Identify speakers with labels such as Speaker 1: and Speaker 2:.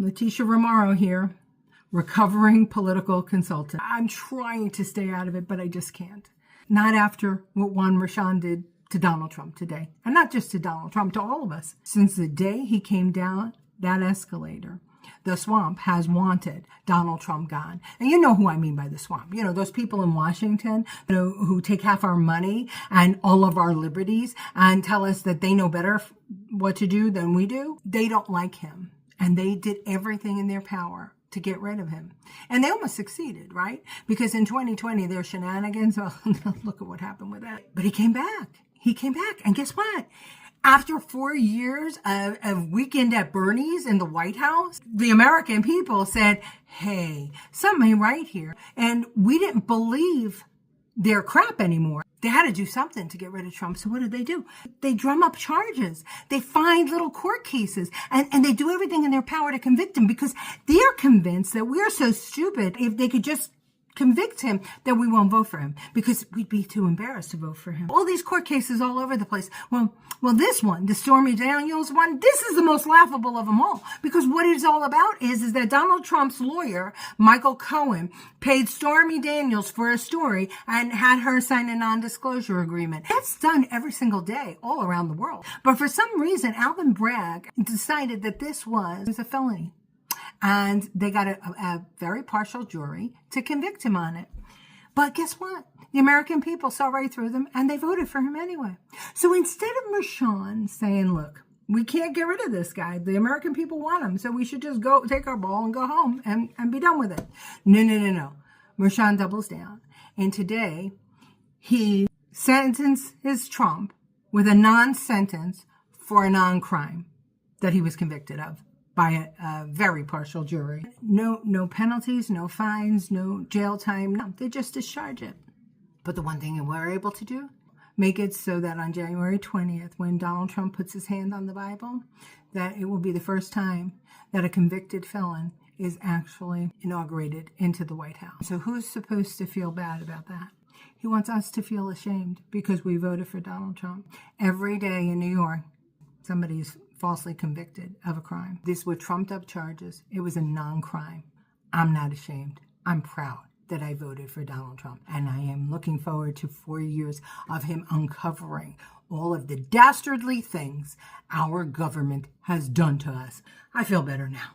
Speaker 1: Letitia Romaro here, recovering political consultant. I'm trying to stay out of it, but I just can't. Not after what Juan did to Donald Trump today. And not just to Donald Trump, to all of us. Since the day he came down that escalator, the swamp has wanted Donald Trump gone. And you know who I mean by the swamp. You know, those people in Washington, who take half our money and all of our liberties and tell us that they know better what to do than we do. They don't like him. And they did everything in their power to get rid of him. And they almost succeeded, right? Because in 2020, their shenanigans, well, look at what happened with that. But he came back. He came back. And guess what? After 4 years of Weekend at Bernie's in the White House, the American people said, hey, something ain't right here. And we didn't believe their crap anymore. They had to do something to get rid of Trump. So what did? They drum up charges. They find little court cases and they do everything in their power to convict him because they're convinced that we're so stupid if they could just convict him that we won't vote for him because we'd be too embarrassed to vote for him. All these court cases all over the place. Well, this one, the Stormy Daniels one, this is the most laughable of them all because what it's all about is that Donald Trump's lawyer, Michael Cohen, paid Stormy Daniels for a story and had her sign a non-disclosure agreement. That's done every single day all around the world. But for some reason, Alvin Bragg decided that this was a felony. And they got a very partial jury to convict him on it. But guess what? The American people saw right through them and they voted for him anyway. So instead of Mershon saying, look, we can't get rid of this guy. The American people want him. So we should just go take our ball and go home and be done with it. No. Mershon doubles down. And today he sentences Trump with a non-sentence for a non-crime that he was convicted of by a very partial jury. No penalties, no fines, no jail time. No, they just discharge it. But the one thing that we're able to do, make it so that on January 20th, when Donald Trump puts his hand on the Bible, that it will be the first time that a convicted felon is actually inaugurated into the White House. So who's supposed to feel bad about that? He wants us to feel ashamed because we voted for Donald Trump. Every day in New York, somebody's falsely convicted of a crime. These were trumped up charges. It was a non-crime. I'm not ashamed. I'm proud that I voted for Donald Trump. And I am looking forward to 4 years of him uncovering all of the dastardly things our government has done to us. I feel better now.